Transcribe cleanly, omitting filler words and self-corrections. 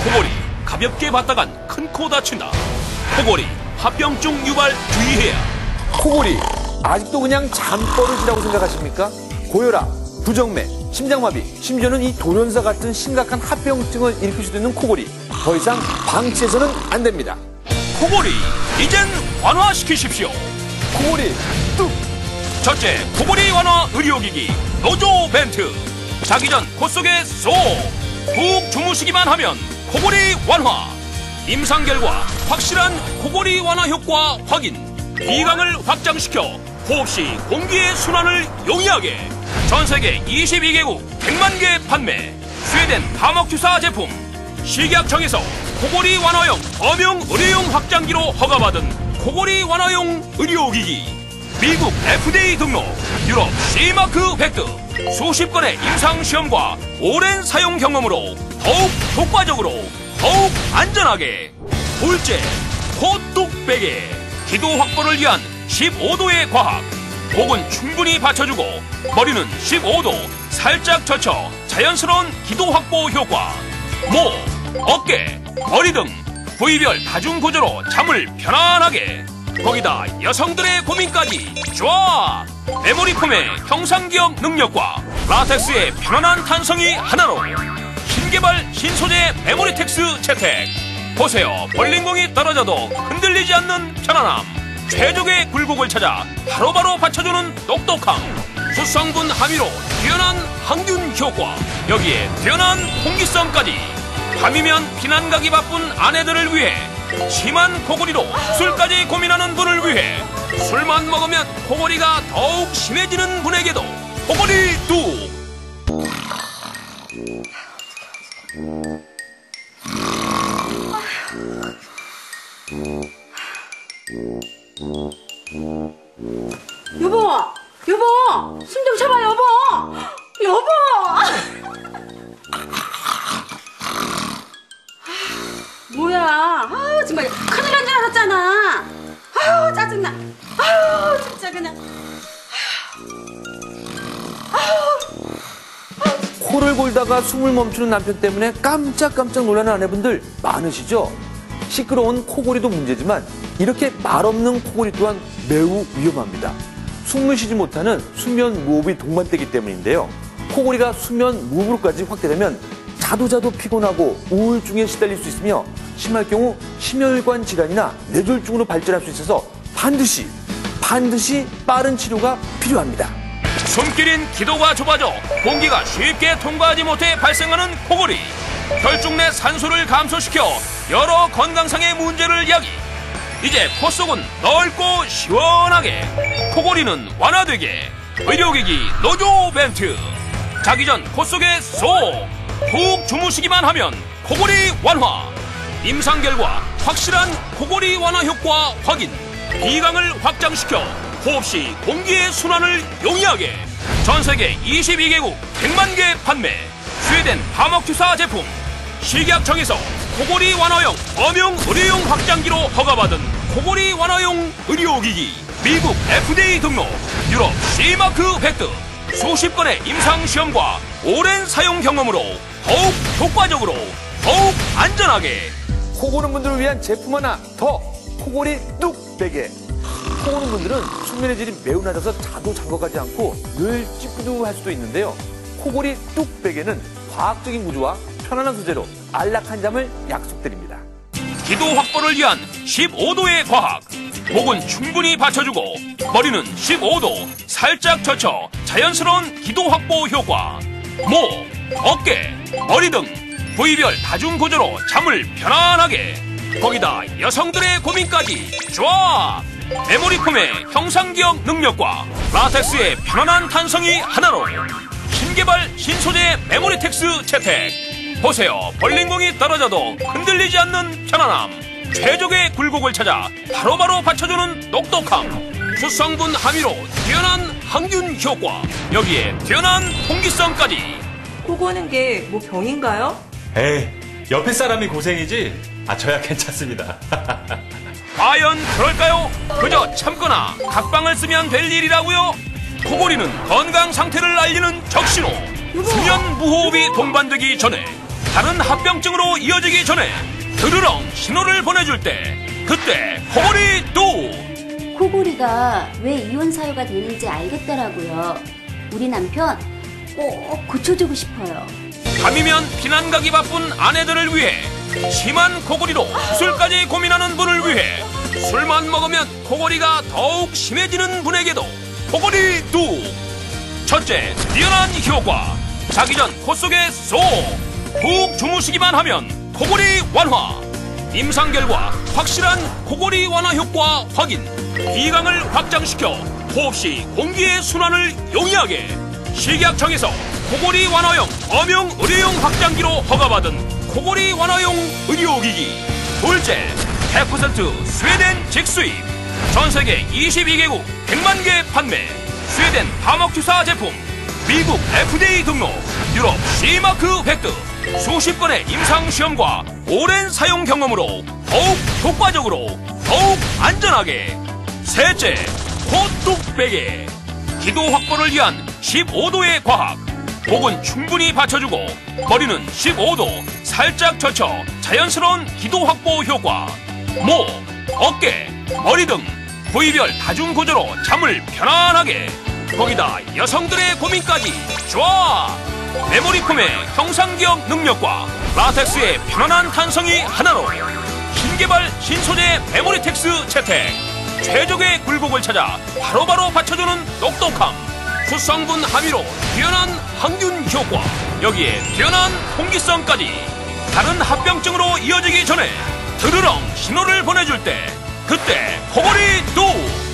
코골이 가볍게 봤다간 큰 코 다친다. 코골이 합병증 유발 주의해야. 코골이 아직도 그냥 잠버릇이라고 생각하십니까? 고혈압, 부정맥, 심장마비, 심지어는 이 돌연사 같은 심각한 합병증을 일으킬 수도 있는 코골이. 더 이상 방치해서는 안 됩니다. 코골이 이젠 완화시키십시오. 코골이 뚝! 첫째, 코골이 완화 의료기기 노조 벤트. 자기 전 코 속에 쏙 푹 주무시기만 하면 코골이 완화. 임상 결과 확실한 코골이 완화 효과 확인. 비강을 확장시켜 호흡시 공기의 순환을 용이하게. 전세계 22개국 100만 개 판매. 스웨덴 파머큐사 제품. 식약청에서 코골이 완화용 범용 의료용 확장기로 허가받은 코골이 완화용 의료기기. 미국 FDA 등록, 유럽 C마크 획득. 수십 건의 임상시험과 오랜 사용 경험으로 더욱 효과적으로, 더욱 안전하게. 둘째, 코뚝베개. 기도 확보를 위한 15도의 과학. 목은 충분히 받쳐주고 머리는 15도 살짝 젖혀 자연스러운 기도 확보 효과. 목, 어깨, 머리 등 부위별 다중 구조로 잠을 편안하게. 거기다 여성들의 고민까지 좋아. 메모리 폼의 형상기억 능력과 라텍스의 편안한 탄성이 하나로. 신개발 신소재 메모리텍스 채택. 보세요, 벌린공이 떨어져도 흔들리지 않는 편안함. 최적의 굴곡을 찾아 바로바로 받쳐주는 똑똑함. 수성분 함유로 뛰어난 항균 효과. 여기에 뛰어난 통기성까지. 밤이면 피난 가기 바쁜 아내들을 위해, 심한 코골이로 술까지 고민하는 분을 위해, 술만 먹으면 코골이가 더욱 심해지는 분에게도 코골이 뚝. 여보, 여보, 숨 좀 쉬어봐, 여보, 여보. 뭐야? 아우 정말 큰일 난 줄 알았잖아. 아우 짜증나. 아우 진짜 그냥. 코를 골다가 숨을 멈추는 남편 때문에 깜짝깜짝 놀라는 아내분들 많으시죠? 시끄러운 코골이도 문제지만 이렇게 말없는 코골이 또한 매우 위험합니다. 숨을 쉬지 못하는 수면 무호흡이 동반되기 때문인데요. 코골이가 수면 무호흡으로까지 확대되면 자도 피곤하고 우울증에 시달릴 수 있으며 심할 경우 심혈관 질환이나 뇌졸중으로 발전할 수 있어서 반드시 빠른 치료가 필요합니다. 숨길인 기도가 좁아져 공기가 쉽게 통과하지 못해 발생하는 코골이. 혈중 내 산소를 감소시켜 여러 건강상의 문제를 야기. 이제 코 속은 넓고 시원하게. 코골이는 완화되게. 의료기기 노조 벤트. 자기 전 코 속에 쏙 푹 주무시기만 하면 코골이 완화. 임상 결과 확실한 코골이 완화 효과 확인. 비강을 확장시켜 호흡시 공기의 순환을 용이하게. 전세계 22개국 100만 개 판매. 스웨덴 파머큐사 제품. 식약청에서 코골이 완화용 범용 의료용 확장기로 허가받은 코골이 완화용 의료기기. 미국 FDA 등록, 유럽 C마크 획득. 수십 건의 임상시험과 오랜 사용 경험으로 더욱 효과적으로, 더욱 안전하게. 코 고는 분들을 위한 제품 하나 더. 코골이 뚝베개. 코 고는 분들은 수면의 질이 매우 낮아서 자도 잠궈가지 않고 늘 찌뿌둥할 수도 있는데요. 코골이 뚝베개는 과학적인 구조와 편안한 소재로 안락한 잠을 약속드립니다. 기도 확보를 위한 15도의 과학. 목은 충분히 받쳐주고 머리는 15도 살짝 젖혀 자연스러운 기도 확보 효과. 목, 어깨, 머리 등 부위별 다중 구조로 잠을 편안하게. 거기다 여성들의 고민까지 좋아. 메모리 폼의 형상기억 능력과 라텍스의 편안한 탄성이 하나로. 신개발 신소재 메모리텍스 채택. 보세요, 벌린공이 떨어져도 흔들리지 않는 편안함. 최적의 굴곡을 찾아 바로바로 받쳐주는 똑똑함. 수성분 함유로 뛰어난 항균 효과. 여기에 뛰어난 통기성까지. 코 고는 게 뭐 병인가요? 에이, 옆에 사람이 고생이지. 저야 괜찮습니다. 과연 그럴까요? 그저 참거나 각방을 쓰면 될 일이라고요? 코골이는 건강 상태를 알리는 적신호. 수면 무호흡이 동반되기 전에 다른 합병증으로 이어지기 전에 드르렁 신호를 보내줄 때 그때 코골이 뚝! 코골이가 왜 이혼 사유가 되는지 알겠더라고요. 우리 남편 꼭 고쳐주고 싶어요. 밤이면 비난 가기 바쁜 아내들을 위해 심한 코골이로 수술까지 고민하는 분을 위해 술만 먹으면 코골이가 더욱 심해지는 분에게도 코골이 뚝! 첫째, 뛰어난 효과. 자기 전 코 속에 쏙! 푹 주무시기만 하면 코골이 완화. 임상 결과 확실한 코골이 완화 효과 확인. 비강을 확장시켜 호흡 시 공기의 순환을 용이하게. 식약청에서 코골이 완화용 엄용 의료용 확장기로 허가받은 코골이 완화용 의료기기. 둘째, 100% 스웨덴 직수입. 전세계 22개국 100만 개 판매. 스웨덴 파먹주사 제품. 미국 FDA 등록. 유럽 C마크 획득. 수십 건의 임상시험과 오랜 사용 경험으로 더욱 효과적으로 더욱 안전하게. 셋째, 코뚝베개. 기도 확보를 위한 15도의 과학. 목은 충분히 받쳐주고 머리는 15도 살짝 젖혀 자연스러운 기도 확보 효과. 목, 어깨, 머리 등 부위별 다중 구조로 잠을 편안하게. 거기다 여성들의 고민까지 좋아. 메모리폼의 형상기억 능력과 라텍스의 편안한 탄성이 하나로 신개발 신소재 메모리텍스 채택. 최적의 굴곡을 찾아 바로바로 받쳐주는 똑똑함. 구성분 함유로 뛰어난 항균 효과. 여기에 뛰어난 통기성까지. 다른 합병증으로 이어지기 전에 드르렁 신호를 보내줄 때 그때 코골이 뚝!